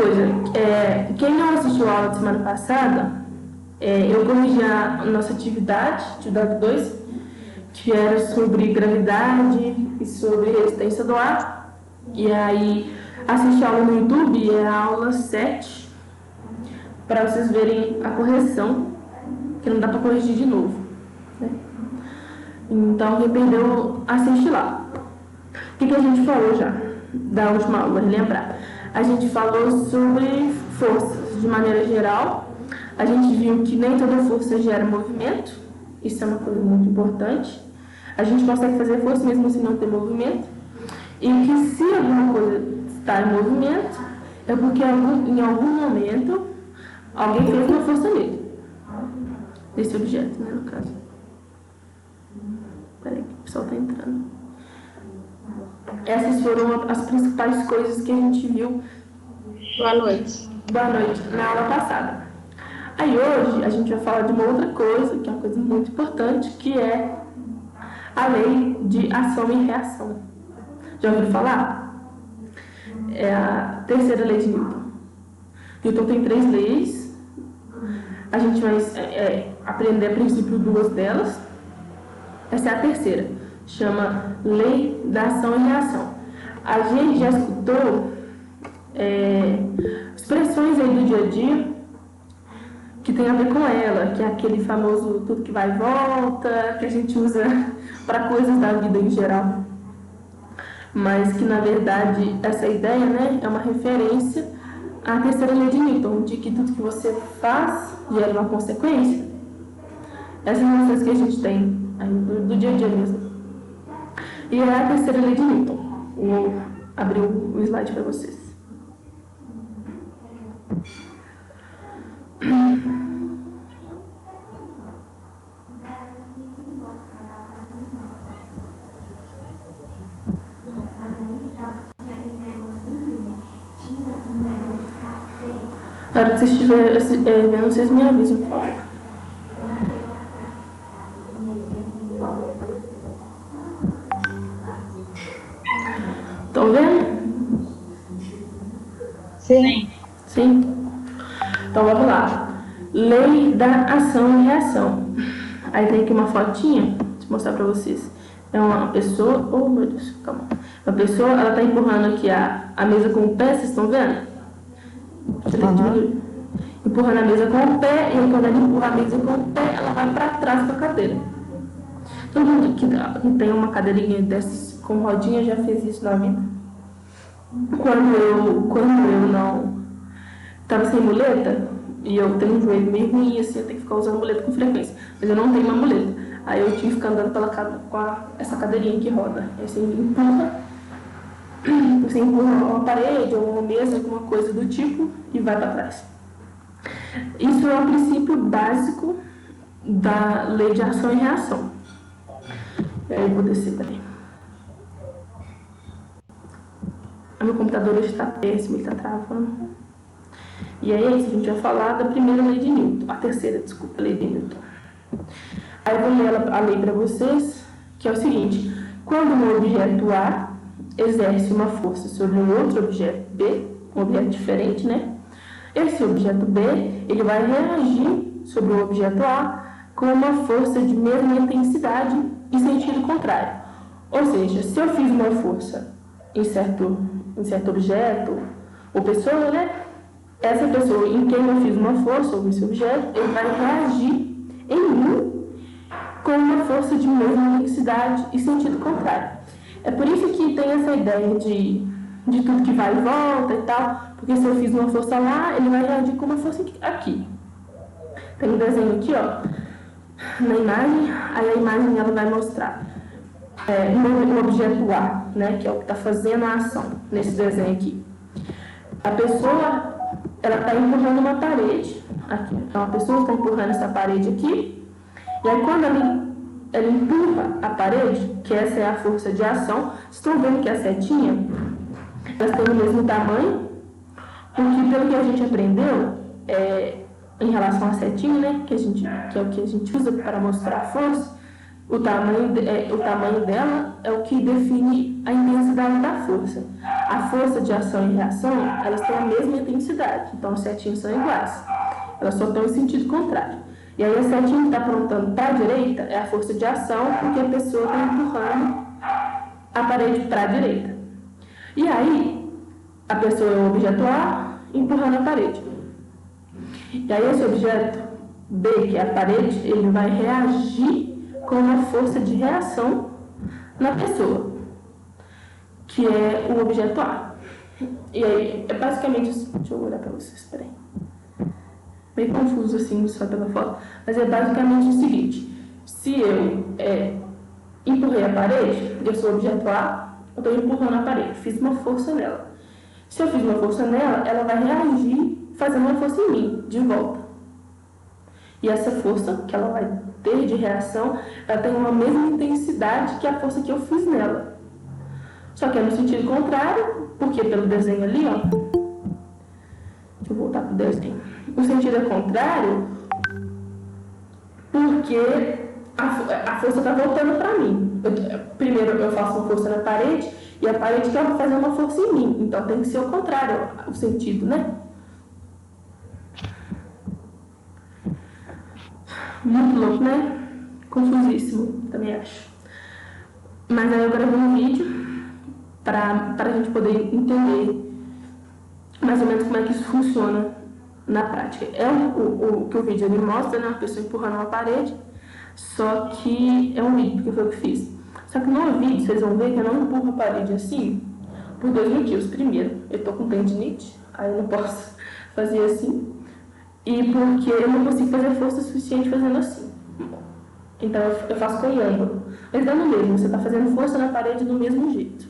coisa, quem não assistiu a aula de semana passada, eu corrigi a nossa atividade 2, que era sobre gravidade e sobre resistência do ar. E aí, assistir a aula no YouTube é a aula 7, para vocês verem a correção, que não dá para corrigir de novo, né? Então, quem perdeu, assiste lá. O que a gente falou já da última aula? Lembrar. A gente falou sobre forças de maneira geral. A gente viu que nem toda força gera movimento. Isso é uma coisa muito importante. A gente consegue fazer força mesmo se não ter movimento. E que se alguma coisa está em movimento, é porque em algum momento alguém fez uma força nele. Desse objeto, né, no caso. Peraí, que o pessoal está entrando. Essas foram as principais coisas que a gente viu. Boa noite. Boa noite, na aula passada. Aí hoje a gente vai falar de uma outra coisa, que é uma coisa muito importante, que é a lei de ação e reação. Já ouviram falar? É a terceira lei de Newton. Newton tem 3 leis. A gente vai aprender a princípio 2 delas. Essa é a terceira. Chama lei da ação e reação. A gente já escutou expressões aí do dia a dia que tem a ver com ela, que é aquele famoso tudo que vai e volta, que a gente usa para coisas da vida em geral. Mas que, na verdade, essa ideia, né, é uma referência à terceira lei de Newton, de que tudo que você faz gera uma consequência. Essas são as coisas que a gente tem aí do dia a dia mesmo. E é a terceira lei de Newton. Vou abrir o slide para vocês. Na hora que vocês estiverem vendo, vocês me avisam, por favor. Estão vendo? Sim. Sim? Então vamos lá. Lei da ação e reação. Aí tem aqui uma fotinha, deixa eu mostrar pra vocês. É uma pessoa, oh meu Deus, calma. Uma pessoa, ela tá empurrando aqui a mesa com o pé, vocês estão vendo? Você tem que diminuir. Empurrando a mesa com o pé, e aí quando ela empurra a mesa com o pé, ela vai pra trás com a cadeira. Todo mundo que tem uma cadeirinha dessas com rodinha já fez isso na vida. Quando eu não estava sem muleta, e eu tenho um joelho meio ruim, assim, eu tenho que ficar usando muleta com frequência, mas eu não tenho uma muleta. Aí eu tive que ficar andando pela casa com essa cadeirinha que roda. Aí você empurra uma parede ou uma mesa, alguma coisa do tipo, e vai para trás. Isso é o princípio básico da lei de ação e reação. Aí eu vou descer daí. O meu computador hoje está péssimo, ele está travando. E aí, a gente vai falar da primeira lei de Newton. A terceira, desculpa, lei de Newton. Aí eu vou ler a lei para vocês, que é o seguinte. Quando um objeto A exerce uma força sobre um outro objeto B, um objeto diferente, né? Esse objeto B, ele vai reagir sobre o objeto A com uma força de mesma intensidade e sentido contrário. Ou seja, se eu fiz uma força em certo objeto ou pessoa, né? Essa pessoa em quem eu fiz uma força sobre esse objeto, ele vai reagir em mim com uma força de mesma intensidade e sentido contrário. É por isso que tem essa ideia de tudo que vai e volta e tal, porque se eu fiz uma força lá, ele vai reagir com uma força aqui. Tem um desenho aqui, ó, na imagem, aí a imagem ela vai mostrar um objeto A, né, que é o que está fazendo a ação nesse desenho aqui. A pessoa, ela está empurrando uma parede aqui. Então, a pessoa está empurrando essa parede aqui, e aí quando ela empurra a parede, que essa é a força de ação, estão vendo que a setinha, elas têm o mesmo tamanho, porque pelo que a gente aprendeu, em relação à setinha, né, que é o que a gente usa para mostrar a força, o tamanho dela é o que define a intensidade da força. A força de ação e reação, elas têm a mesma intensidade, então as setinhas são iguais. Elas só estão em sentido contrário. E aí a setinha que está apontando para a direita é a força de ação, porque a pessoa está empurrando a parede para a direita. E aí, a pessoa é o objeto A empurrando a parede. E aí esse objeto B, que é a parede, ele vai reagir com uma força de reação na pessoa, que é o objeto A. E aí, é basicamente isso. Deixa eu olhar para vocês, peraí. Meio confuso assim, só pela foto. Mas é basicamente o seguinte. Se eu empurrei a parede, eu sou o objeto A, eu estou empurrando a parede, fiz uma força nela. Se eu fiz uma força nela, ela vai reagir fazendo uma força em mim, de volta. E essa força que ela vai ter de reação, ela tem uma mesma intensidade que a força que eu fiz nela. Só que é no sentido contrário, porque pelo desenho ali, ó. Deixa eu voltar pro desenho. O sentido é contrário, porque a força está voltando para mim. Primeiro eu faço uma força na parede e a parede quer fazer uma força em mim. Então tem que ser o contrário, o sentido, né? Muito louco, né? Confusíssimo, também acho. Mas aí eu gravei um vídeo para a gente poder entender mais ou menos como é que isso funciona na prática. É o que o vídeo ele mostra, né? Uma pessoa empurrando uma parede, só que é um vídeo, porque foi o que fiz. Só que no vídeo vocês vão ver que eu não empurro a parede assim por dois motivos. Primeiro, eu tô com tendinite, aí eu não posso fazer assim. E porque eu não consigo fazer força suficiente fazendo assim. Então eu faço com ângulo. Mas dá no mesmo, você está fazendo força na parede do mesmo jeito.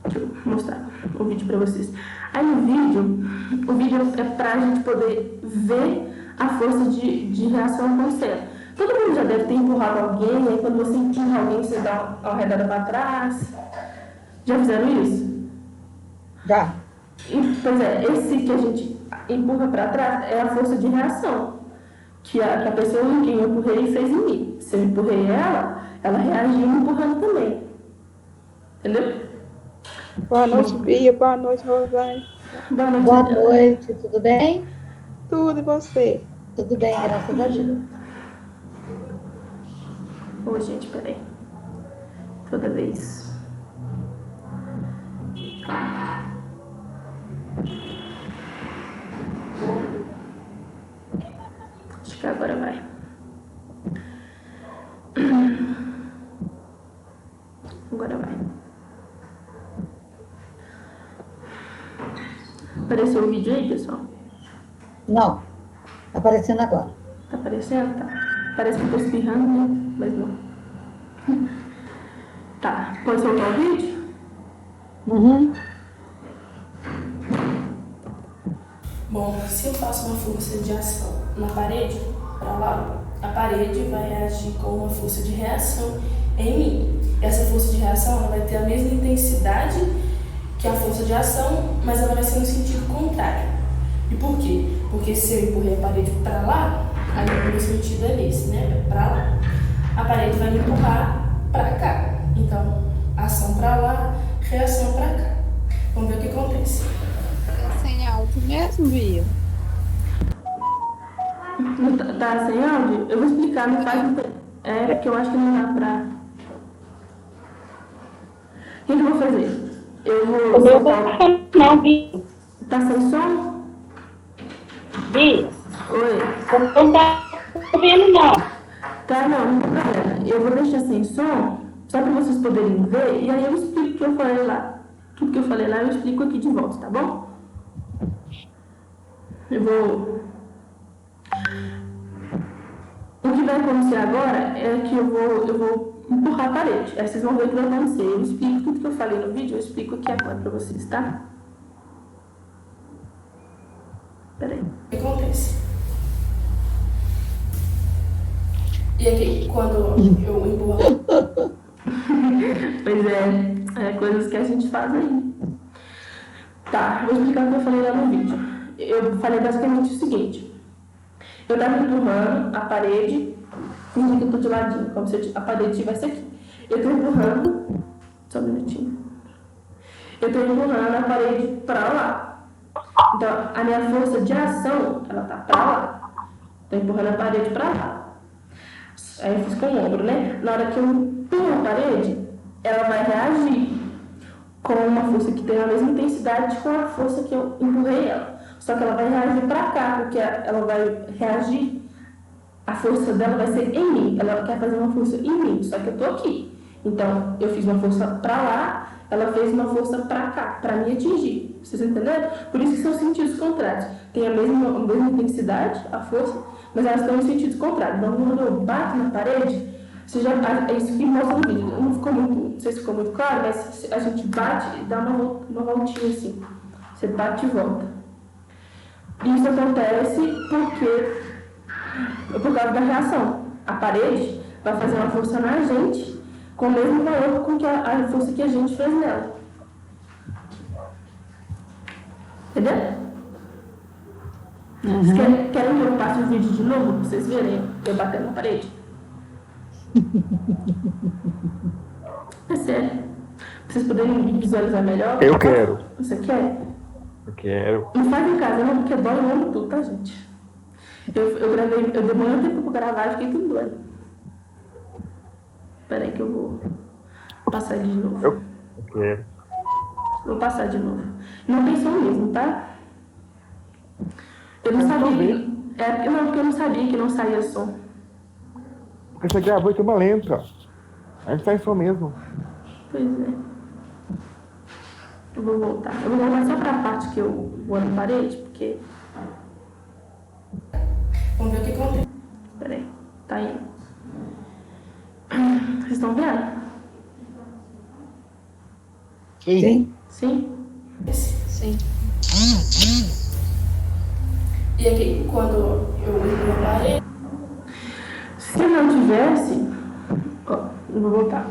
Deixa eu mostrar o vídeo para vocês. Aí o vídeo é para a gente poder ver a força de reação acontecendo. Todo mundo já deve ter empurrado alguém, aí quando você empurra alguém, você dá uma arredada para trás. Já fizeram isso? Já. Pois é, esse que a gente empurra para trás é a força de reação que a pessoa em quem eu empurrei fez em mim. Se eu empurrei ela reagiu me empurrando também. Entendeu? Boa noite, Bia. Boa noite, Rosane. Boa noite, tudo bem? Tudo, e você? Tudo bem, graças a Deus. Ô, gente, peraí. Toda vez. Acho que agora vai. Agora vai. Apareceu o vídeo aí, pessoal? Não, tá aparecendo agora. Tá aparecendo? Tá. Parece que eu tô espirrando, né? Mas não. Tá. Pode soltar o vídeo? Uhum. Bom, se eu faço uma força de ação na parede, para lá, a parede vai reagir com uma força de reação em mim. Essa força de reação ela vai ter a mesma intensidade que a força de ação, mas ela vai ser no sentido contrário. E por quê? Porque se eu empurrei a parede para lá, aí o meu sentido é esse, né? Para lá. A parede vai me empurrar para cá. Então, ação para lá, reação para cá. Vamos ver o que acontece. É sem áudio mesmo, Bia? Tá sem áudio? Eu vou explicar, não faz muito. É porque eu acho que não dá pra. O que eu vou fazer? Eu vou. Não, Bia. Tá sem som? Bia, Oi. não tá ouvindo, não. Tá, não tem problema. Eu vou deixar sem som, só pra vocês poderem ver, e aí eu explico o que eu falei lá. Tudo que eu falei lá eu explico aqui de volta, tá bom? Eu vou. O que vai acontecer agora é que eu vou empurrar a parede. Aí vocês vão ver o que vai acontecer. Eu explico tudo que eu falei no vídeo, eu explico aqui agora pra vocês, tá? Peraí. O que acontece? E aqui, quando eu empurro. Pois é, coisas que a gente faz aí. Tá, vou explicar o que eu falei lá no vídeo. Eu falei basicamente o seguinte. Eu estava empurrando a parede Finge que eu tô de ladinho, como se a parede estivesse aqui. Eu tô empurrando. Só um minutinho. Eu tô empurrando a parede pra lá. Então, a minha força de ação, ela tá pra lá. Tô empurrando a parede pra lá. Aí eu fiz com o ombro, né? Na hora que eu empurro a parede, ela vai reagir com uma força que tem a mesma intensidade com a força que eu empurrei ela. Só que ela vai reagir pra cá, porque ela vai reagir, a força dela vai ser em mim. Ela quer fazer uma força em mim, só que eu tô aqui. Então, eu fiz uma força pra lá, ela fez uma força pra cá, pra me atingir. Vocês entenderam? Por isso que são sentidos contrários. Tem a mesma intensidade, a força, mas elas estão em sentidos contrários. Então, quando eu bato na parede, você já, é isso que mostra no vídeo. Não sei se ficou muito claro, mas a gente bate e dá uma voltinha assim. Você bate e volta. Isso acontece por causa da reação. A parede vai fazer uma força na gente com o mesmo valor com que a força que a gente fez nela. Entendeu? Vocês querem que eu passe o vídeo de novo para vocês verem eu batendo na parede? É sério. Pra vocês poderem visualizar melhor. Eu quero. Você quer? Eu quero. Não faz em casa não, porque dói o ombro tudo, tá, gente? Eu demorei um tempo pra gravar e fiquei tudo doendo. Peraí que eu vou passar de novo. Eu quero. Vou passar de novo. Não tem som mesmo, tá? Eu não sabia. Porque eu não sabia que não saía som. Porque você gravou em câmera lenta. A gente sai som mesmo. Pois é. Eu vou voltar. Eu vou voltar só pra parte que eu vou na parede, porque... Vamos ver o que acontece. Peraí. Tá indo. Vocês estão vendo? Sim. Sim? Sim. E aqui, quando eu me parei, se não tivesse, eu vou voltar.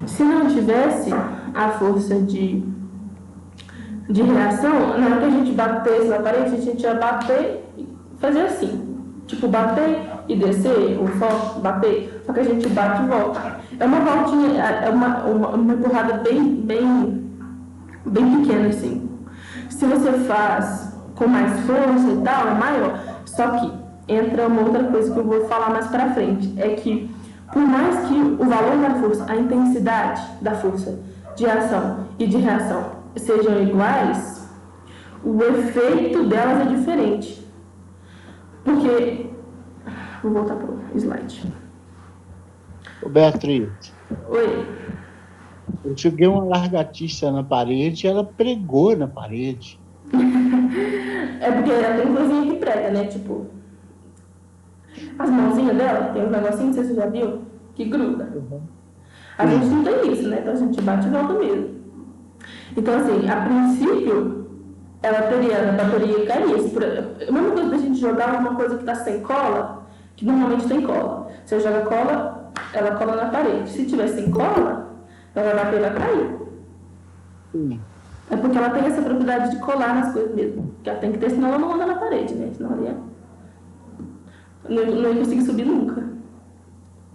Se não tivesse a força de reação, na hora que a gente batesse na parede, a gente ia bater e fazer assim. Tipo, bater e descer, o foco, bater, só que a gente bate e volta. É uma voltinha, é uma empurrada bem pequena, assim. Se você faz com mais força e tal, é maior. Só que entra uma outra coisa que eu vou falar mais pra frente. É que, por mais que o valor da força, a intensidade da força de ação e de reação sejam iguais, o efeito delas é diferente. Porque... Vou voltar pro slide. Ô, Beatriz, Oi. eu joguei uma largatiça na parede e ela pregou na parede. É porque ela tem coisinha que prega, né? Tipo, as mãozinhas dela, tem um negocinho, não sei se você já viu, que gruda. A gente não tem isso, né? Então a gente bate e volta mesmo. Então, assim, a princípio, ela bateria cair. A mesma coisa da gente jogar uma coisa que tá sem cola, que normalmente tem cola. Você joga cola, ela cola na parede. Se tiver sem cola, ela vai bater e vai cair. Sim. É porque ela tem essa propriedade de colar nas coisas mesmo. Que ela tem que ter, senão ela não anda na parede, né? Senão ela não ia conseguir subir nunca.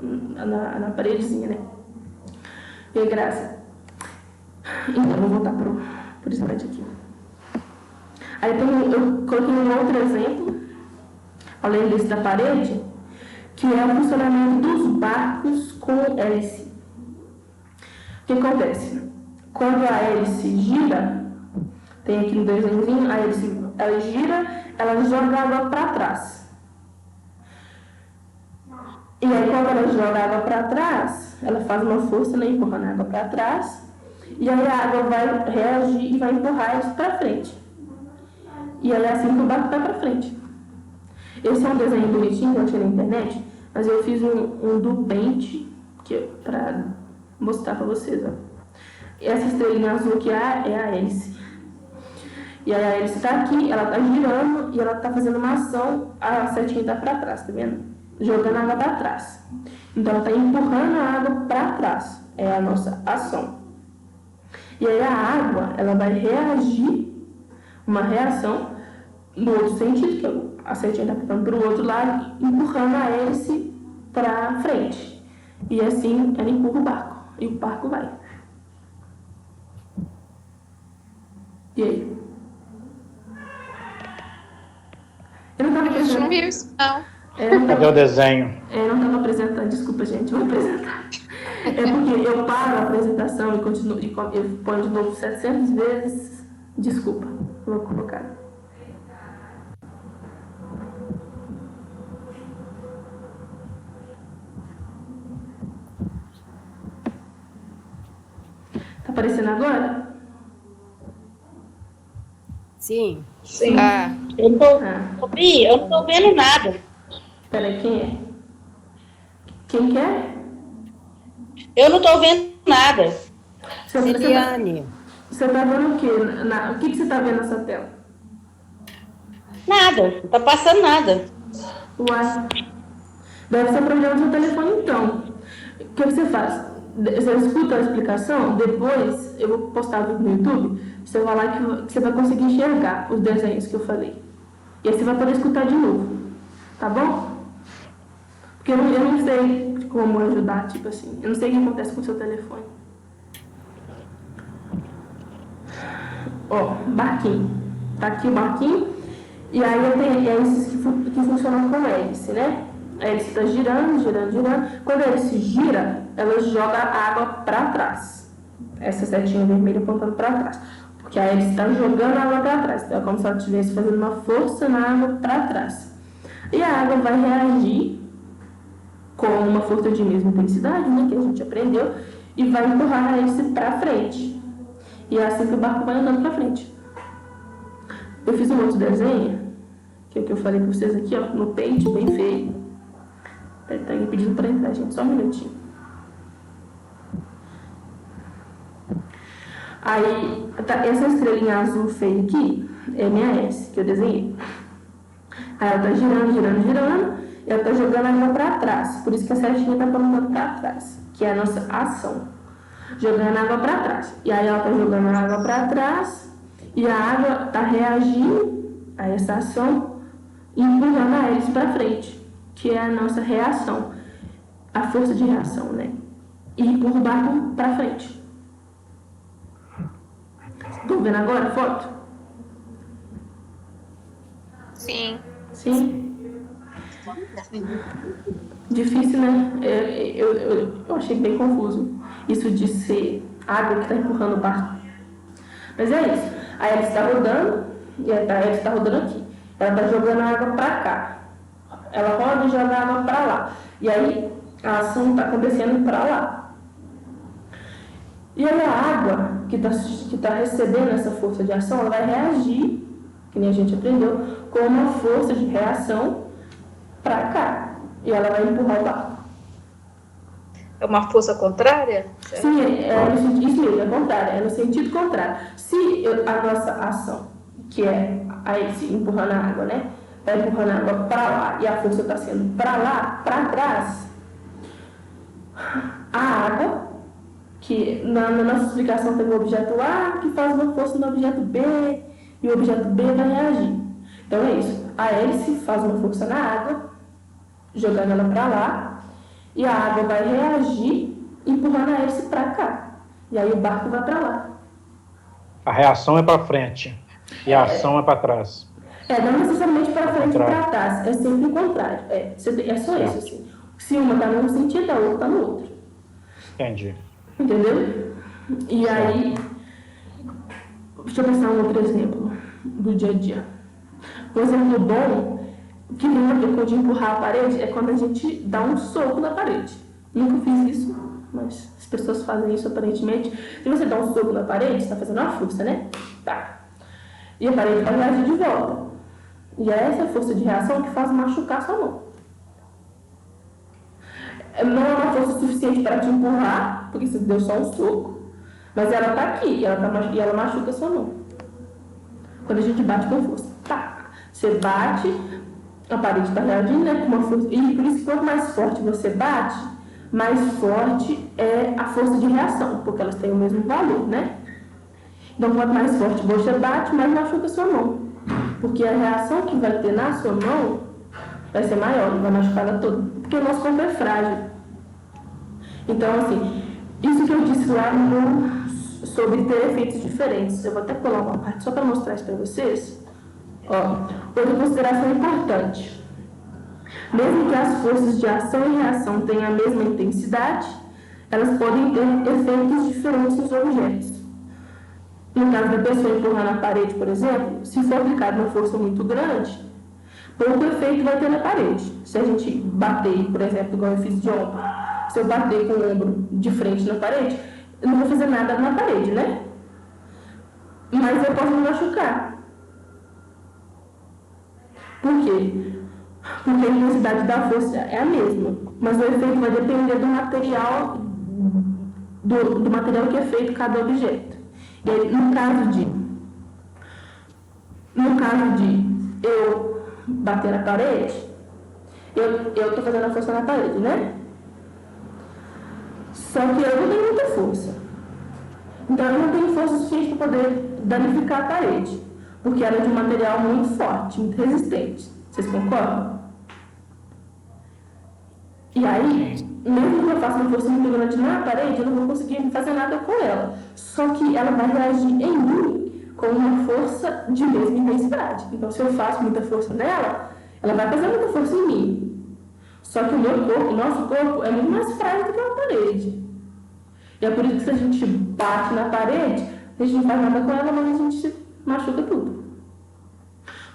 Na paredezinha, né? E aí, Graça. Então, vou voltar por slide aqui. Aí eu coloquei um outro exemplo, além desse da parede, que é o funcionamento dos barcos com hélice. O que acontece? Quando a hélice gira, tem aqui no desenhozinho, a hélice ela gira, ela joga água para trás. E aí quando ela joga água para trás, ela faz uma força, né, empurrando a água para trás, e aí a água vai reagir e vai empurrar a hélice para frente. E aí é assim que o barco vai para frente. Esse é um desenho bonitinho que eu achei na internet, mas eu fiz um do Paint, para mostrar para vocês, ó. Essa estrelinha azul aqui é a hélice. E aí a hélice está aqui, ela está girando e ela está fazendo uma ação, a setinha está para trás, tá vendo? Jogando a água para trás. Então ela está empurrando a água para trás. É a nossa ação. E aí a água, ela vai reagir, uma reação no outro sentido, que a setinha está ficando para o outro lado, empurrando a hélice para frente. E assim ela empurra o barco. E o barco vai. E aí? Eu não estava A gente não apresentando. viu isso, não. Cadê o desenho? Eu não estava apresentando. Desculpa, gente. Eu vou apresentar. É porque eu paro a apresentação e continuo. E eu ponho de novo 700 vezes. Desculpa. Vou colocar. Tá aparecendo agora? Sim. Sim. Ah, Eu não Ah. tô, Bi, eu não tô vendo nada. Peraí, quem é? Quem que é? Eu não tô vendo nada. Eliane. Você tá vendo o quê? O que você tá vendo nessa tela? Nada. Não tá passando nada. Uai. Deve ser problema do seu telefone, então. O que você faz? Você escuta a explicação, depois eu vou postar vídeo no YouTube, você vai lá que você vai conseguir enxergar os desenhos que eu falei. E aí você vai poder escutar de novo. Tá bom? Porque eu não sei como ajudar, tipo assim. Eu não sei o que acontece com o seu telefone. Ó, barquinho. Tá aqui o barquinho. E aí tem hélices que funcionam com hélice, né? A hélice está girando, girando, girando. Quando a hélice gira, ela joga a água para trás. Essa setinha vermelha apontando para trás. Porque a hélice está jogando a água para trás. Então é como se ela estivesse fazendo uma força na água para trás. E a água vai reagir com uma força de mesma intensidade, né, que a gente aprendeu, e vai empurrar a hélice para frente. E é assim que o barco vai andando para frente. Eu fiz um outro desenho, que é o que eu falei para vocês aqui, ó, no peito, bem feio. Tá aí pedindo para entrar, gente, só um minutinho. Aí, essa estrelinha azul feia aqui é minha S, que eu desenhei. Aí ela tá girando, girando, girando, e ela tá jogando a água para trás. Por isso que a setinha tá apontando para trás, que é a nossa ação. Jogando a água para trás. E aí ela tá jogando a água para trás, e a água tá reagindo a essa ação e empurrando a hélice para frente, que é a nossa reação, a força de reação, né? E empurra o barco para frente. Estão vendo agora a foto? sim. Sim? Difícil, né? Eu achei bem confuso isso de ser água que está empurrando o barco. Mas é isso. A hélice está rodando e a hélice está rodando aqui. Ela está jogando a água para cá. Ela roda e joga a água para lá. E aí a ação está acontecendo para lá. E aí a água que tá recebendo essa força de ação, ela vai reagir, que nem a gente aprendeu, com uma força de reação para cá. E ela vai empurrar o barco. É uma força contrária? Sim, isso mesmo, é contrário, é no sentido contrário. Se a nossa ação, que é a hélice empurrando a água, né? Vai empurrando a água para lá e a força está sendo para lá, para trás, a água, que na nossa explicação tem o objeto A que faz uma força no objeto B e o objeto B vai reagir. Então é isso. A hélice faz uma força na água, jogando ela para lá, e a água vai reagir, empurrando a hélice para cá. E aí o barco vai para lá. A reação é para frente e a ação é para trás. Não necessariamente para frente e Contrário. para trás, é sempre o contrário. É só isso, assim. Se uma está num sentido, a outra está no outro. Entendi. Entendeu? E aí, deixa eu pensar um outro exemplo do dia a dia. Um exemplo bom, que lembra de empurrar a parede, é quando a gente dá um soco na parede. Nunca fiz isso, mas as pessoas fazem isso aparentemente. Se você dá um soco na parede, você está fazendo uma força, né? Tá. E a parede vai reagir de volta. E é essa força de reação que faz machucar sua mão. Não é uma força suficiente para te empurrar, porque você deu só um soco, mas ela está aqui e ela machuca a sua mão. Quando a gente bate com força. Tá. Você bate, a parede está reagindo, né, com uma força. E por isso que quanto mais forte você bate, mais forte é a força de reação, porque elas têm o mesmo valor, né? Então, quanto mais forte você bate, mais machuca a sua mão. Porque a reação que vai ter na sua mão vai ser maior, vai machucar ela toda, porque o nosso corpo é frágil. Então, assim, isso que eu disse lá sobre ter efeitos diferentes, eu vou até colar uma parte só para mostrar isso para vocês. Ó, outra consideração importante. Mesmo que as forças de ação e reação tenham a mesma intensidade, elas podem ter efeitos diferentes nos objetos. No caso da pessoa empurrar na parede, por exemplo, se for aplicada uma força muito grande, pouco efeito vai ter na parede. Se a gente bater, por exemplo, igual eu fiz de ombro, se eu bater com o ombro de frente na parede, eu não vou fazer nada na parede, né? Mas eu posso me machucar. Por quê? Porque a intensidade da força é a mesma, mas o efeito vai depender do material, do material que é feito cada objeto. E aí, no caso de eu bater na parede, eu estou fazendo a força na parede, né? Só que eu não tenho muita força. Então eu não tenho força suficiente para poder danificar a parede, porque ela é de um material muito forte, muito resistente. Vocês concordam? E aí, mesmo que eu faça uma força muito grande na parede, eu não vou conseguir fazer nada com ela. Só que ela vai reagir em mim com uma força de mesma intensidade. Então, se eu faço muita força nela, ela vai fazer muita força em mim. Só que o meu corpo, o nosso corpo, é muito mais frágil do que uma parede. E é por isso que se a gente bate na parede, a gente não faz nada com ela, mas a gente machuca tudo.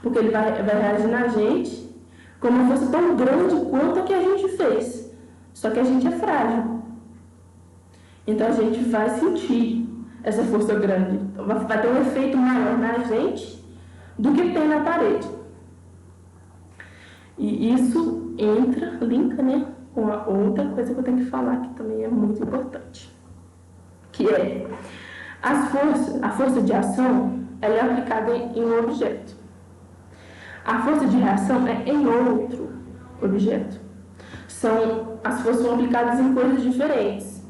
Porque ele vai reagir na gente com uma força tão grande quanto a que a gente fez. Só que a gente é frágil. Então a gente vai sentir essa força grande. Então, vai ter um efeito maior na gente do que tem na parede. E isso linka, né, com a outra coisa que eu tenho que falar, que também é muito importante. Que é a força de ação, ela é aplicada em um objeto. A força de reação é em outro objeto. As forças são aplicadas em coisas diferentes.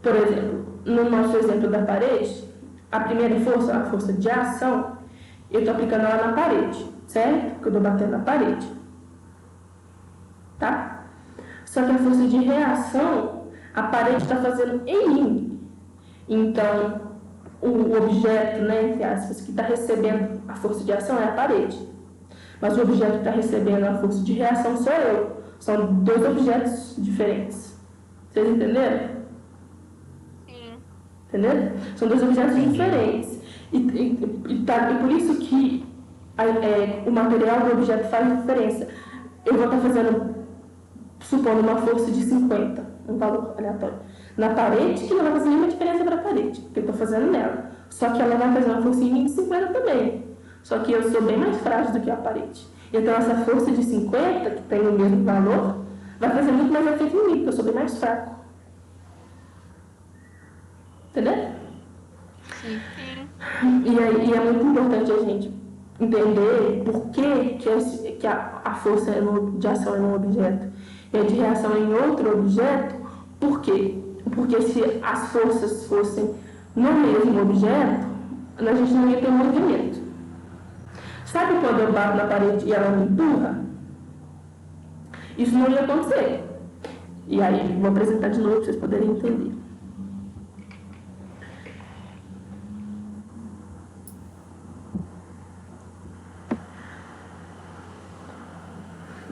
Por exemplo, no nosso exemplo da parede, a primeira força, a força de ação, eu estou aplicando ela na parede, certo? Porque eu estou batendo na parede. Tá? Só que a força de reação, a parede está fazendo em mim. Então, o objeto, né, entre aspas, que está recebendo a força de ação é a parede. Mas o objeto que está recebendo a força de reação sou eu. São dois objetos diferentes. Vocês entenderam? Sim. Entenderam? São dois objetos diferentes. E por isso que o material do objeto faz diferença. Eu vou estar fazendo, supondo, uma força de 50, um valor aleatório, na parede, que não vai fazer nenhuma diferença para a parede, porque eu estou fazendo nela. Só que ela vai fazer uma força em mim de 50 também. Só que eu sou bem mais frágil do que a parede. Então, essa força de 50, que tem o mesmo valor, vai fazer muito mais efeito em mim, porque eu sou bem mais fraco. Entendeu? Sim. E é muito importante a gente entender por que a força de ação é num objeto e a de reação é em outro objeto. Por quê? Porque se as forças fossem no mesmo objeto, a gente não ia ter movimento. Sabe quando eu bato na parede e ela me empurra? Isso não ia acontecer. E aí, vou apresentar de novo para vocês poderem entender.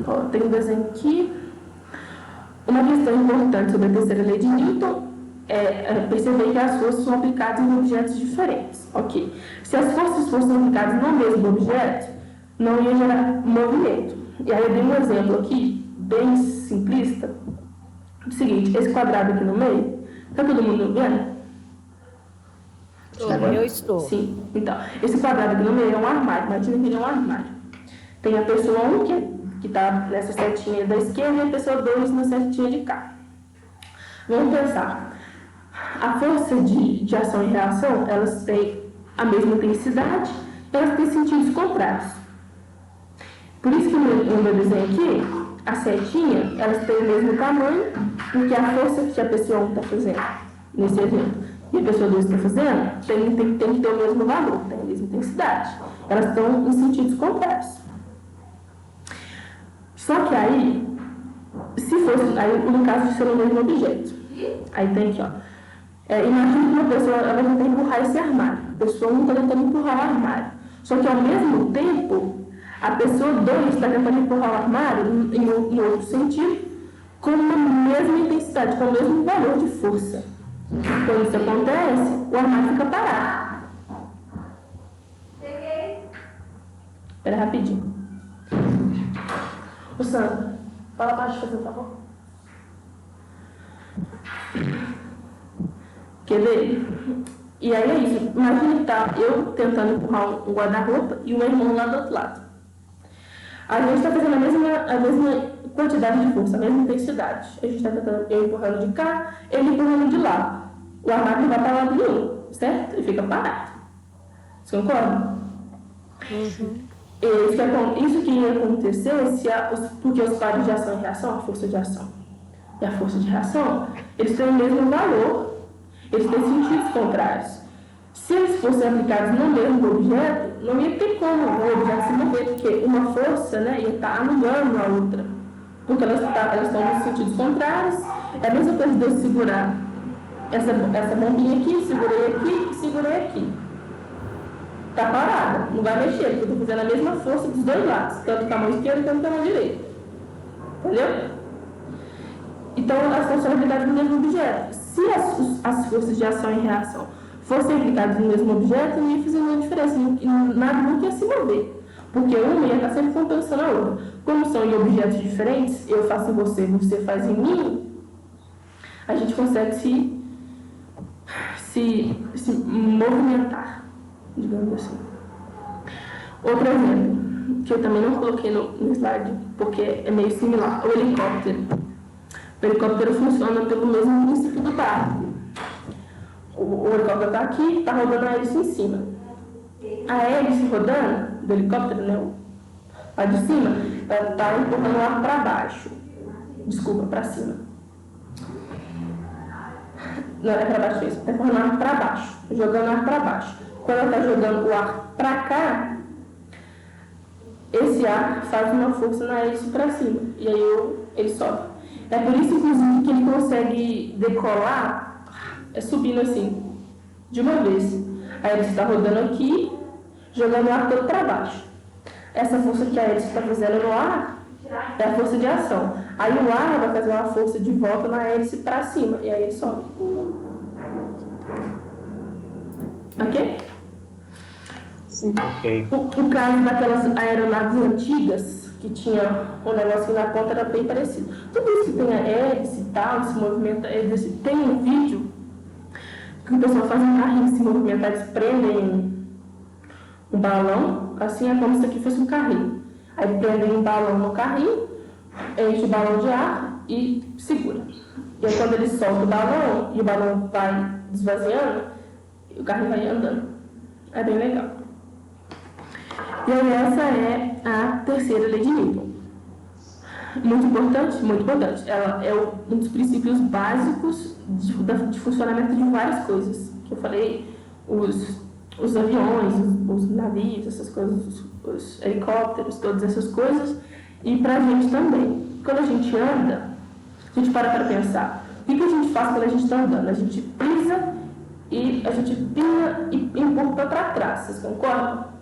Ó, tem um desenho aqui. Uma questão importante sobre a terceira lei de Newton é perceber que as forças são aplicadas em objetos diferentes. Ok. Se as forças fossem aplicadas no mesmo objeto, não ia gerar movimento. E aí eu dei um exemplo aqui, bem simplista. O seguinte, esse quadrado aqui no meio, está todo mundo vendo? Eu estou. Sim. Então, esse quadrado aqui no meio é um armário. Imagina que ele é um armário. Tem a pessoa 1 que está nessa setinha da esquerda e a pessoa 2 na setinha de cá. Vamos pensar. A força de ação e reação, elas têm a mesma intensidade, elas têm sentidos contrários. Por isso que no meu desenho aqui, a setinha, elas têm o mesmo tamanho, porque a força que a pessoa 1 está fazendo, nesse exemplo, e a pessoa 2 está fazendo, tem que ter o mesmo valor, tem a mesma intensidade. Elas estão em sentidos contrários. Só que aí, se fosse, aí no caso de ser o mesmo objeto, aí tem aqui, ó. Imagina que uma pessoa ela vai tentar empurrar esse armário. A pessoa 1 está tentando empurrar o armário. Só que ao mesmo tempo, a pessoa 2 está tentando empurrar o armário em outro sentido, com a mesma intensidade, com o mesmo valor de força. Quando isso acontece, o armário fica parado. Espera rapidinho. Ô Sandra, fala baixo, fazer um favor. Quer ver? E aí é isso. Imagina que tá eu tentando empurrar um guarda-roupa e o meu irmão lá do outro lado. A gente está fazendo a mesma quantidade de força, a mesma intensidade. A gente está tentando, eu empurrando de cá, ele empurrando de lá. O armário não vai para lado nenhum, certo? Ele fica parado. Você concorda? Isso que ia acontecer porque os quadros de ação e reação, a força de ação e a força de reação, eles têm o mesmo valor, eles têm sentidos contrários. Se eles fossem aplicados no mesmo objeto, não ia ter como o objeto se mover, porque uma força, né, ia estar anulando a outra, porque elas estão nos sentidos contrários. É a mesma coisa de eu segurar essa bombinha aqui, segurei aqui. Está parada, não vai mexer, porque eu estou fazendo a mesma força dos dois lados, tanto com a mão esquerda quanto com a mão direita. Entendeu? Então, elas estão sendo aplicadas no mesmo objeto. Se as forças de ação e reação fossem aplicadas no mesmo objeto, não ia fazer nenhuma diferença, nada nunca ia se mover, porque uma ia estar sempre compensando a outra. Como são em objetos diferentes, eu faço em você, você faz em mim, a gente consegue se movimentar, digamos assim. Outro exemplo, que eu também não coloquei no slide, porque é meio similar, o helicóptero. O helicóptero funciona pelo mesmo princípio do barco. O helicóptero está aqui, está rodando a hélice em cima. A hélice rodando do helicóptero, né? Lá de cima, ela está empurrando o ar para baixo. Desculpa, para cima. Não, é para baixo isso. Está empurrando o ar para baixo, jogando o ar para baixo. Quando ela está jogando o ar para cá, esse ar faz uma força na hélice para cima. E aí ele sobe. É por isso, inclusive, que ele consegue decolar subindo assim, de uma vez. A hélice está rodando aqui, jogando o ar todo para baixo. Essa força que a hélice está fazendo no ar é a força de ação. Aí o ar vai fazer uma força de volta na hélice para cima, e aí ele sobe. Ok? Sim. Ok. O caso daquelas aeronaves antigas, que tinha um negocinho na ponta, era bem parecido. Tudo isso que tem a hélice e tal, se movimenta, tem um vídeo que o pessoal faz um carrinho se movimentar, eles prendem um balão, assim é como se aqui fosse um carrinho. Aí prendem um balão no carrinho, enche o balão de ar e segura. E aí quando ele solta o balão e o balão vai desvaziando, o carrinho vai andando. É bem legal. E aí essa é a terceira lei de Newton. Muito importante, muito importante. Ela é um dos princípios básicos de funcionamento de várias coisas. Que eu falei, os aviões, os navios, essas coisas, os helicópteros, todas essas coisas. E pra gente também. Quando a gente anda, a gente para pensar. O que a gente faz quando a gente está andando? A gente pisa e a gente pina e empurra para trás. Vocês concordam?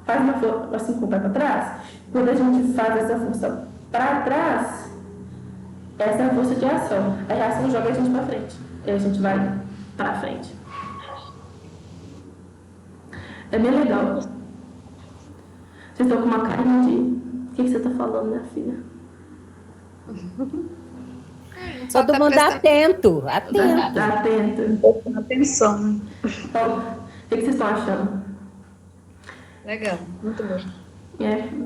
Faz uma força assim com o pé para trás. Quando a gente faz essa força para trás, essa é a força de ação. A reação joga a gente para frente. E a gente vai para frente. É bem legal. Vocês estão com uma carinha de... O que você está falando, minha filha? Todo mundo atento, atento. Atento. Atenção, né? Então, o que vocês estão achando? Legal. Muito bom.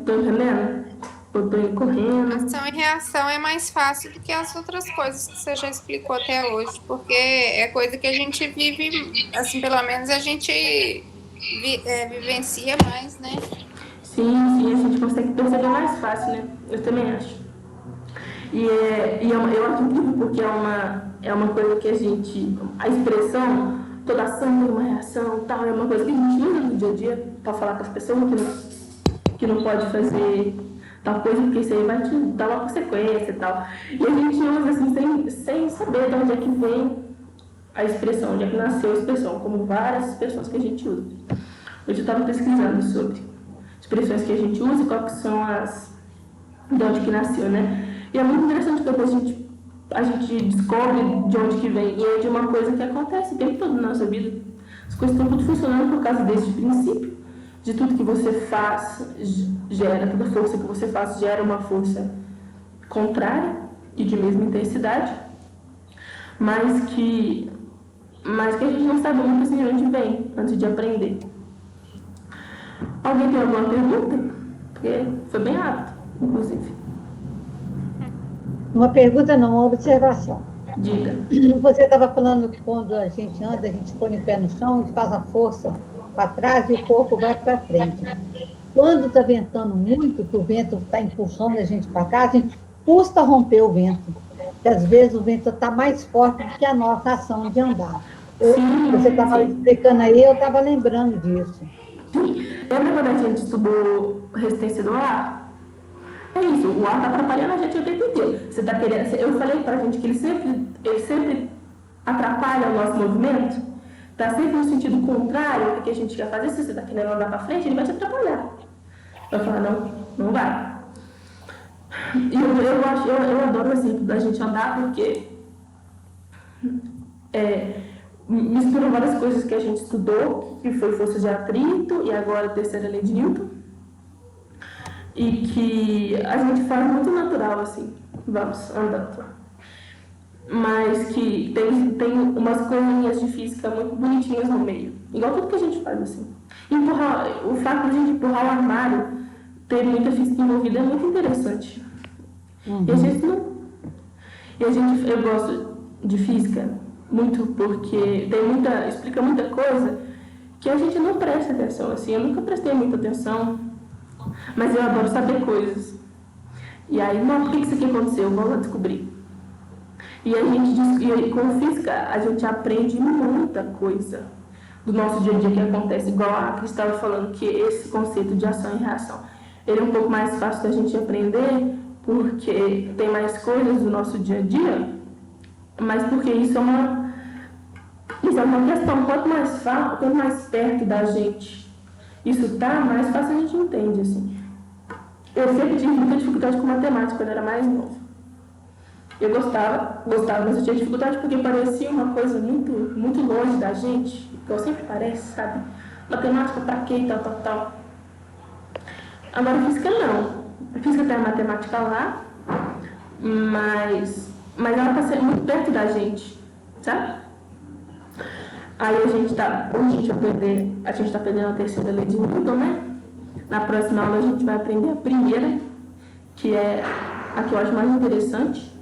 Tô entendendo? Eu tô indo correndo. Ação e reação é mais fácil do que as outras coisas que você já explicou até hoje, porque é coisa que a gente vive, assim, pelo menos a gente vivencia mais, né? Sim, a gente consegue perceber mais fácil, né? Eu também acho. Eu acho incrível porque é uma coisa que a expressão, toda ação tem uma reação, tal, é uma coisa que a gente usa no dia a dia para falar com as pessoas que não pode fazer tal coisa, porque isso aí vai te dar uma consequência e tal. E a gente usa assim, sem saber de onde é que vem a expressão, onde é que nasceu a expressão, como várias expressões que a gente usa. Hoje eu estava pesquisando sobre expressões que a gente usa e quais são de onde que nasceu, né? E é muito interessante que depois a gente descobre de onde que vem, e é de uma coisa que acontece o tempo todo na nossa vida. As coisas estão tudo funcionando por causa desse princípio, de tudo que você faz gera, toda força que você faz gera uma força contrária e de mesma intensidade, mas que a gente não sabe muito assim de onde vem, antes de aprender. Alguém tem alguma pergunta? Porque foi bem rápido, inclusive. Uma pergunta não, uma observação. Diga. Você estava falando que quando a gente anda, a gente põe o pé no chão e faz a força para trás e o corpo vai para frente. Quando está ventando muito, que o vento está empurrando a gente para cá, a gente custa romper o vento. Porque às vezes o vento está mais forte do que a nossa ação de andar. Você estava explicando aí, eu estava lembrando disso. Lembra quando a gente estudou resistência do ar? É isso, o ar está atrapalhando a gente o tempo inteiro. Você tá querendo, eu falei pra gente que ele sempre atrapalha o nosso movimento, está sempre no sentido contrário do que a gente quer fazer. Se você está querendo andar para frente, ele vai te atrapalhar. Vai falar, não vai. E eu adoro o exemplo da gente andar porque mistura várias coisas que a gente estudou, que foi força de atrito e agora a terceira lei de Newton. E que a gente faz muito natural, assim, vamos andando. Mas que tem umas coisinhas de física muito bonitinhas no meio. Igual tudo que a gente faz, assim. O fato de a gente empurrar o armário, ter muita física envolvida, é muito interessante. Uhum. Eu gosto de física muito porque explica muita coisa que a gente não presta atenção, assim. Eu nunca prestei muita atenção, mas eu adoro saber coisas. E aí, por que isso aqui aconteceu? Vamos lá descobrir. E com física, a gente aprende muita coisa do nosso dia a dia que acontece. Igual a Cris estava falando, que esse conceito de ação e reação, ele é um pouco mais fácil da gente aprender, porque tem mais coisas do nosso dia a dia, mas porque isso é uma questão. Quanto mais perto da gente isso tá, mais fácil a gente entende, assim. Eu sempre tive muita dificuldade com matemática quando eu era mais novo. Eu gostava, mas eu tinha dificuldade porque parecia uma coisa muito, muito longe da gente, que sempre parece, sabe? Matemática pra quê e tal. Agora, física não. A física tem a matemática lá, mas ela tá sendo muito perto da gente, sabe? Aí a gente tá aprendendo a terceira lei de Newton, né? Na próxima aula a gente vai aprender a primeira, que é a que eu acho mais interessante.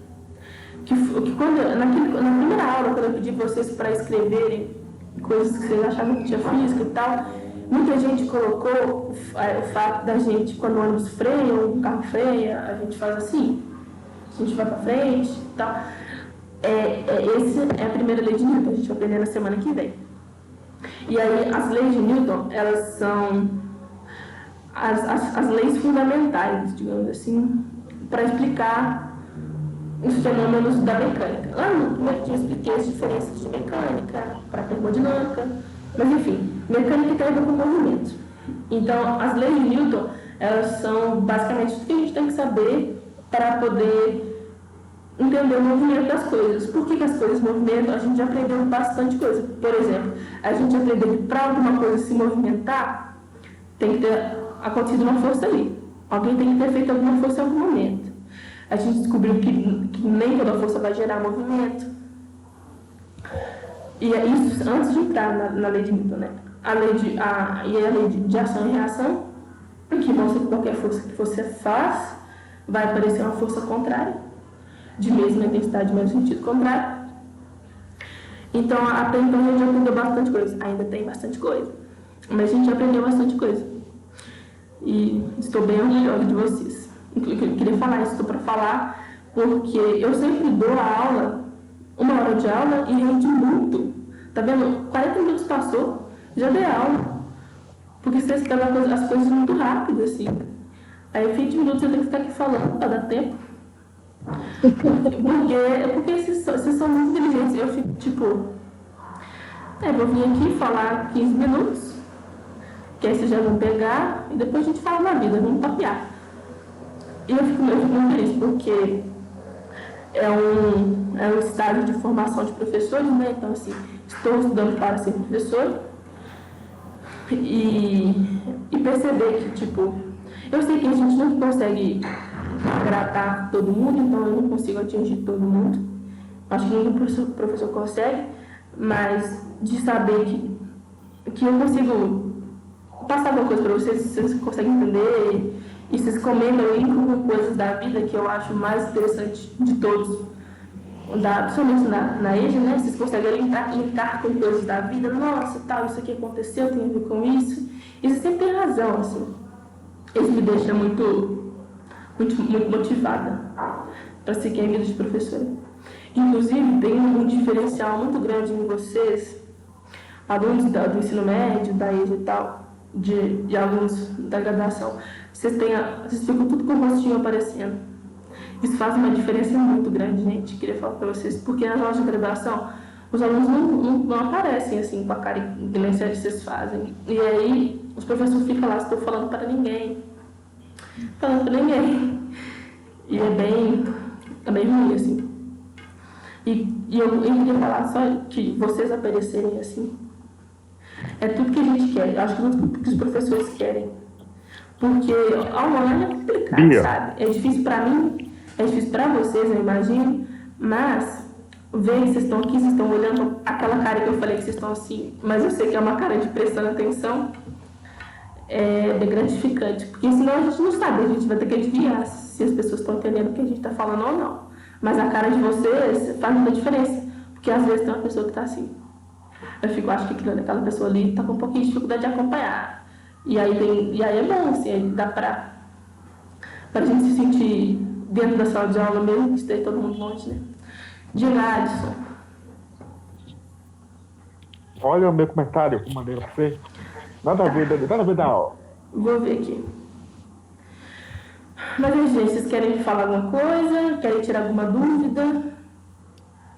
Que na primeira aula, quando eu pedi vocês para escreverem coisas que vocês achavam que tinha física e tal, muita gente colocou o fato da gente, quando o ônibus freia ou o carro freia, a gente faz assim, a gente vai para frente e tal. Essa é a primeira lei de Newton, a gente vai aprender na semana que vem. E aí, as leis de Newton, elas são as leis fundamentais, digamos assim, para explicar os fenômenos da mecânica. Lá no primeiro dia eu expliquei as diferenças de mecânica para termodinâmica, mas enfim, mecânica tem a ver com movimento. Então, as leis de Newton, elas são basicamente tudo que a gente tem que saber para poder entender o movimento das coisas. Por que as coisas movimentam? A gente já aprendeu bastante coisa. Por exemplo, a gente aprendeu que para alguma coisa se movimentar, tem que ter acontecido uma força ali. Alguém tem que ter feito alguma força em algum momento. A gente descobriu que nem toda força vai gerar movimento. E é isso antes de entrar na lei de Newton, né? A lei de ação e reação, que mostra que qualquer força que você faz vai aparecer uma força contrária, de mesma intensidade, mas no sentido contrário. Então, até então a gente aprendeu bastante coisa. Ainda tem bastante coisa, mas a gente aprendeu bastante coisa. E estou bem orgulhosa de vocês. Eu queria falar isso para falar, porque eu sempre dou a aula, 1 hora de aula, e rende muito. Tá vendo? 40 minutos passou, já dei aula. Porque vocês estavam as coisas muito rápido, assim. Aí 20 minutos eu tenho que ficar aqui falando para dar tempo. Porque vocês são muito inteligentes. Eu fico tipo, vou vir aqui falar 15 minutos, que aí vocês já vão pegar, e depois a gente fala na vida, vamos papear. E eu fico muito feliz, porque é um estágio de formação de professores, né? Então, assim, estou estudando para ser professor e perceber que, tipo, eu sei que a gente não consegue agradar todo mundo, então eu não consigo atingir todo mundo. Acho que nenhum professor consegue, mas de saber que eu consigo passar alguma coisa para vocês conseguem entender e vocês comentam aí com coisas da vida que eu acho mais interessante de todos, principalmente na EJA, né? Vocês conseguem linkar com coisas da vida, nossa, tal, isso aqui aconteceu, tem a ver com isso, e vocês sempre têm razão, assim. Isso me deixa muito motivada para seguir a vida de professora. Inclusive, tem um diferencial muito grande em vocês, alunos do ensino médio, da EJA e tal, de alunos da graduação. Vocês ficam tudo com o rostinho aparecendo. Isso faz uma diferença muito grande, gente. Queria falar para vocês, porque nas aulas de graduação, os alunos não aparecem assim com a cara que vocês fazem. E aí, os professores ficam lá, estou falando para ninguém. E é bem ruim, assim. E eu queria falar só que vocês aparecerem assim. É tudo que a gente quer. Eu acho que tudo que os professores querem. Porque online é complicado, sabe? É difícil para mim, é difícil para vocês, eu imagino. Mas, ver que vocês estão aqui, vocês estão olhando aquela cara que eu falei que vocês estão assim, mas eu sei que é uma cara de prestando atenção. É bem gratificante, porque senão a gente não sabe, a gente vai ter que adivinhar se as pessoas estão entendendo o que a gente está falando ou não. Mas a cara de vocês faz muita diferença, porque às vezes tem uma pessoa que está assim. Eu acho que aquela pessoa ali está com um pouquinho de dificuldade de acompanhar. E aí é bom, assim, aí dá para a gente se sentir dentro da sala de aula mesmo, que esteja todo mundo longe, né? Adson. Olha o meu comentário que eu mandei para você. Nada a ver da aula. Vou ver aqui. Mas, gente, vocês querem falar alguma coisa? Querem tirar alguma dúvida?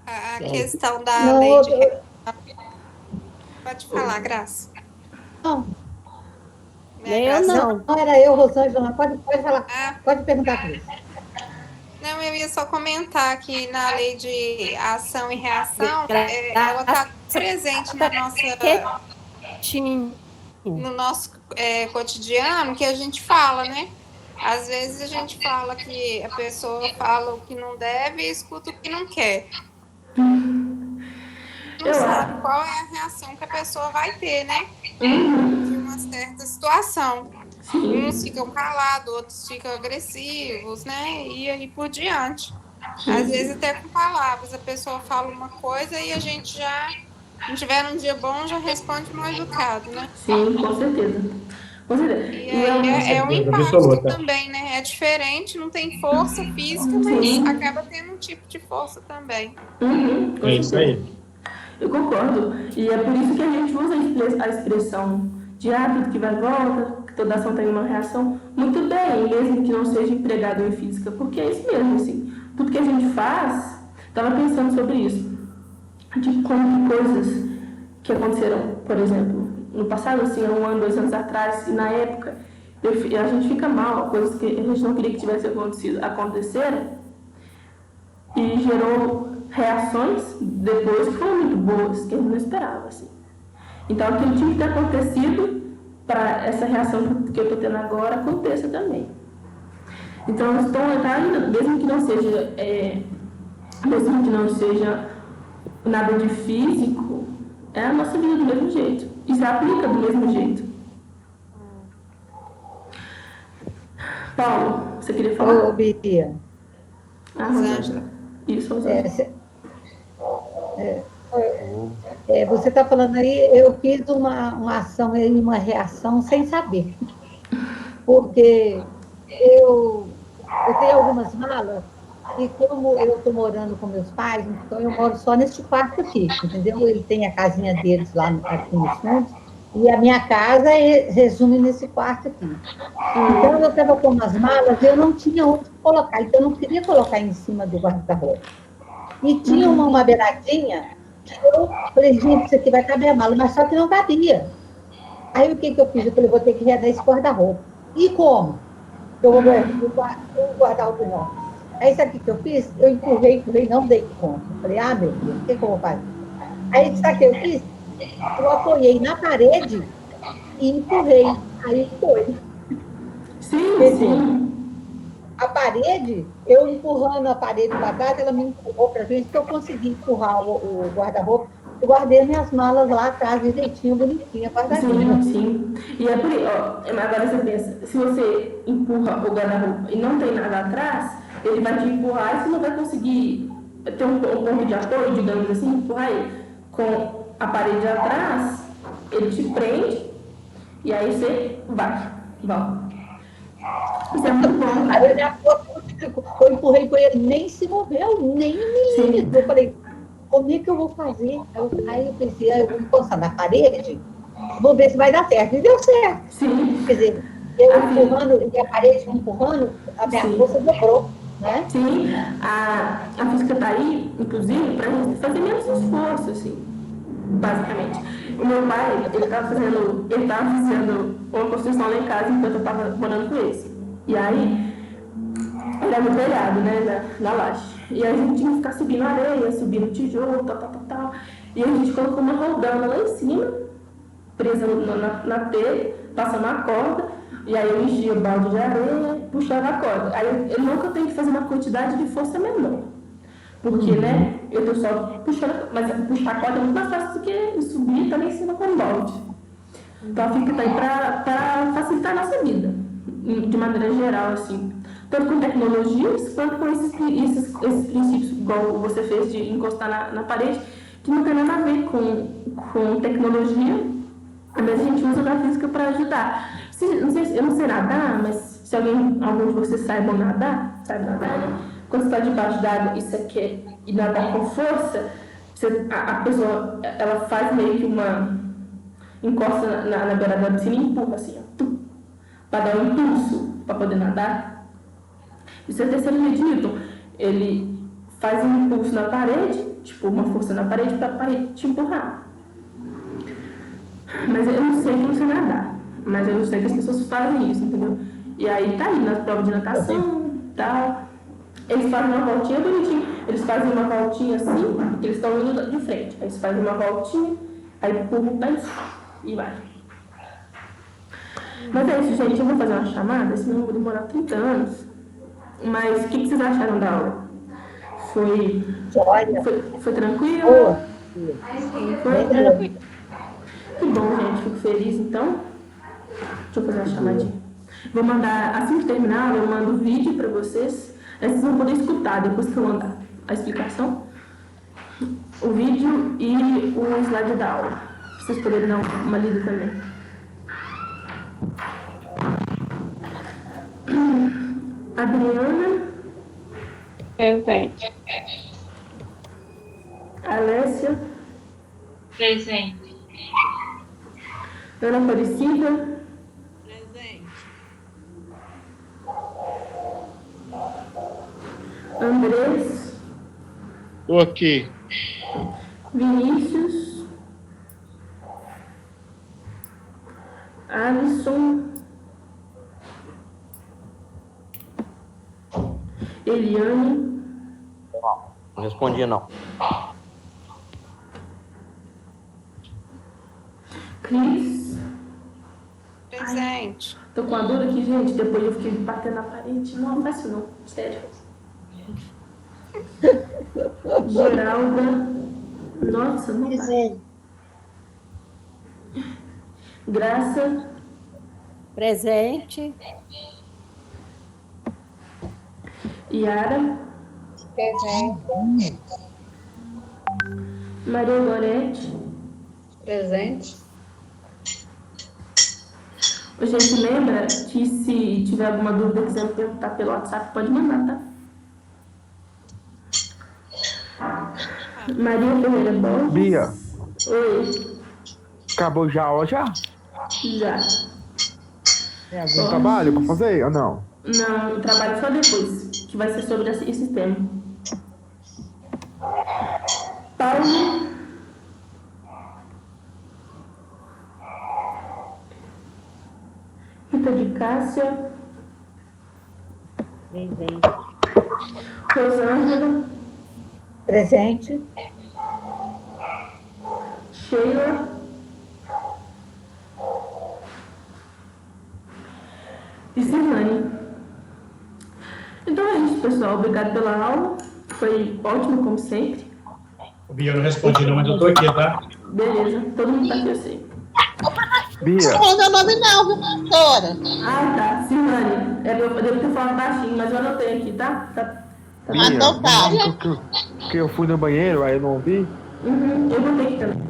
A questão da lei de... Pode falar, Graça. Não. Nem eu não. Não, era eu, Rosângela. Pode falar. Pode perguntar, Cris. Não, eu ia só comentar que na lei de ação e reação, ela está presente na nossa... no nosso cotidiano, que a gente fala, né? Às vezes a gente fala que a pessoa fala o que não deve e escuta o que não quer. Não sabe qual é a reação que a pessoa vai ter, né? De uma certa situação. Uns ficam calados, outros ficam agressivos, né? E aí por diante. Às vezes até com palavras, a pessoa fala uma coisa e a gente já... Se tiver um dia bom, já responde mal educado, né? Sim, com certeza. Com certeza. E aí é um impacto também, né? É diferente, não tem força física, mas acaba tendo um tipo de força também. É isso aí. Eu concordo. E é por isso que a gente usa a expressão de tudo que vai e volta, que toda ação tem uma reação. Muito bem, mesmo que não seja empregado em física, porque é isso mesmo, assim. Tudo que a gente faz, estava pensando sobre isso. De como coisas que aconteceram, por exemplo, no passado, assim, há 1 ano, 2 anos atrás, e na época, a gente fica mal, coisas que a gente não queria que tivesse aconteceram, e gerou reações depois que foram muito boas, que a gente não esperava, assim. Então, aquilo tinha que ter acontecido para essa reação que eu estou tendo agora aconteça também. Então, mesmo que não seja nada de físico, é a nossa vida do mesmo jeito. E se aplica do mesmo jeito. Paulo, você queria falar? Ô, Bia. Rosângela. Isso, Rosângela. Você está falando aí, eu fiz uma ação e uma reação sem saber. Porque eu tenho algumas malas. E como eu estou morando com meus pais, então eu moro só nesse quarto aqui, entendeu? Ele tem a casinha deles lá aqui no fundo, E a minha casa resume nesse quarto aqui. Então, eu estava com umas malas e eu não tinha onde colocar. Então, eu não queria colocar em cima do guarda-roupa. E tinha uma beiradinha que eu falei, gente, isso aqui vai caber a mala, mas só que não cabia. Aí, o que eu fiz? Eu falei, vou ter que redar esse guarda-roupa. E como? Eu vou o guarda-roupa enorme. Aí, sabe o que eu fiz? Eu empurrei, não dei conta. Eu falei, meu Deus, o que eu vou fazer? Aí, sabe o que eu fiz? Eu apoiei na parede e empurrei. Aí foi. Sim. A parede, eu empurrando a parede para trás, ela me empurrou para frente, que eu consegui empurrar o guarda-roupa. Eu guardei minhas malas lá atrás, direitinho, bonitinha, guardadinha. Sim. E é por isso, agora você pensa, se você empurra o guarda-roupa e não tem nada atrás, ele vai te empurrar e você não vai conseguir ter um ponto de apoio, digamos assim, empurrar ele. Com a parede atrás, ele te prende e aí você vai. Isso é muito bom, cara. Eu empurrei com ele, nem se moveu, nem me. Eu falei, como é que eu vou fazer? Aí eu pensei, eu vou encostar na parede, vou ver se vai dar certo. E deu certo. Sim. Quer dizer, eu empurrando, e a parede empurrando, a minha força dobrou. Né? Sim, a física está aí, inclusive, para a gente fazer menos esforço, assim, basicamente. O meu pai, ele estava fazendo uma construção lá em casa enquanto eu estava morando com eles. E aí, era no telhado, né, na laje. E aí a gente tinha que ficar subindo areia, subindo tijolo, tal. E a gente colocou uma roldana lá em cima, presa na telha, passando a corda. E aí eu enchia o balde de areia, puxava a corda. Aí eu nunca tenho que fazer uma quantidade de força menor. Porque, né, eu estou só puxando, mas puxar a corda é muito mais fácil do que subir e estar lá em cima com o balde. Então a FICA está aí para facilitar a nossa vida, de maneira geral, assim. Tanto com tecnologias, quanto com esses princípios, igual você fez de encostar na parede, que não tem nada a ver com tecnologia, mas a gente usa da física para ajudar. Eu não sei nadar, mas se algum de vocês sabe nadar, né? Quando você está debaixo d'água e você quer ir nadar com força, a pessoa ela faz meio que uma encosta na beira da piscina e empurra assim, para dar um impulso para poder nadar. Isso é a terceira lei de Newton. Ele faz um impulso na parede, tipo uma força na parede, para a parede te empurrar. Mas eu não sei nadar. Mas eu sei que as pessoas fazem isso, entendeu? E aí tá aí nas provas de natação e tal. Eles fazem uma voltinha bonitinha. Eles fazem uma voltinha assim, porque eles estão indo de frente. Aí eles fazem uma voltinha, aí empurram o pé e vai. Mas é isso, gente. Eu vou fazer uma chamada, senão eu vou demorar 30 anos. Mas o que vocês acharam da aula? Foi tranquilo? Foi tranquilo. Que bom, gente. Fico feliz, então. Deixa eu fazer uma chamadinha. Vou mandar, assim que terminar, eu mando o vídeo para vocês. Aí vocês vão poder escutar depois que eu mandar a explicação. O vídeo e o slide da aula. Para vocês poderem dar uma lida também. Adriana. Presente. Alessia. Presente. Ana Aparecida. Presente. Andrés. Estou aqui. Vinícius. Alisson. Eliane. Não respondi, não. Cris. Presente. Tô com a dor aqui, gente. Depois eu fiquei batendo na parede. Não faz isso não. Sério. Geralda. Nossa, não vai. Graça. Presente. Yara. Presente. Maria Gorete. Presente. Gente, lembra que se tiver alguma dúvida, quiser me perguntar pelo WhatsApp, pode mandar, tá? Maria Ferreira Borges. Bia, Oi. Acabou já, ó, já? Já. Tem algum trabalho pra fazer ou não? Não, trabalho só depois, que vai ser sobre esse tema. Paulo. Rita de Cássia. Presente. Rosângela. Presente. Sheila. E Silvane. Então é isso, pessoal. Obrigado pela aula. Foi ótimo, como sempre. Bia, eu não respondi não, mas eu tô aqui, tá? Beleza. Todo mundo tá aqui, eu sei. Bia, Não é meu nome não, viu, professora? Ah, tá. Silvane. Eu devo ter falado baixinho, mas eu anotei aqui, tá? Tá Bia, Anotado. que eu fui no banheiro, aí eu não ouvi. Eu botei aqui também.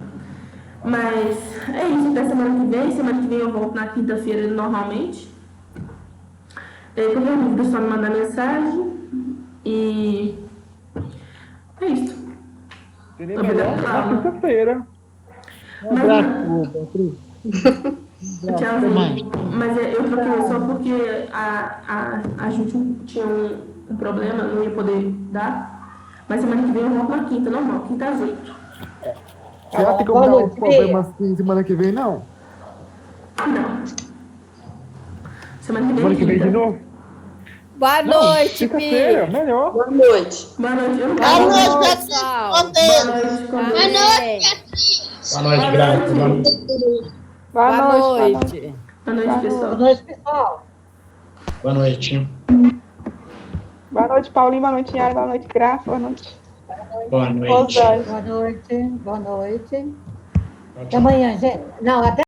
Mas é isso, até semana que vem. Semana que vem eu volto na quinta-feira normalmente. Qualquer dúvida, só me mandar mensagem. E é isso. Seria melhor na quinta-feira. Um abraço, Beatriz. Tchauzinho. Mas eu troquei só porque a gente tinha um problema, não ia poder dar. Mas semana que vem eu volto na quinta, normal, quinta às 8. Já tem como dar um problema assim semana que vem, não? Não. Semana que vem. Semana que vem quinta. de novo? Boa noite, Quinta-feira, Pi. melhor. Boa noite. Boa noite. Eu não Boa quero. noite, pessoal. Boa noite. Boa Boa noite, Graça. Boa noite. Boa noite. noite. Boa noite, pessoal. Boa noite, pessoal. Boa noite. Boa noite, Paulinho. Boa noite, Yara. Boa noite, Graça. Boa noite. Boa noite. Rosângela. Boa noite. Boa noite. Até amanhã, gente. Não, até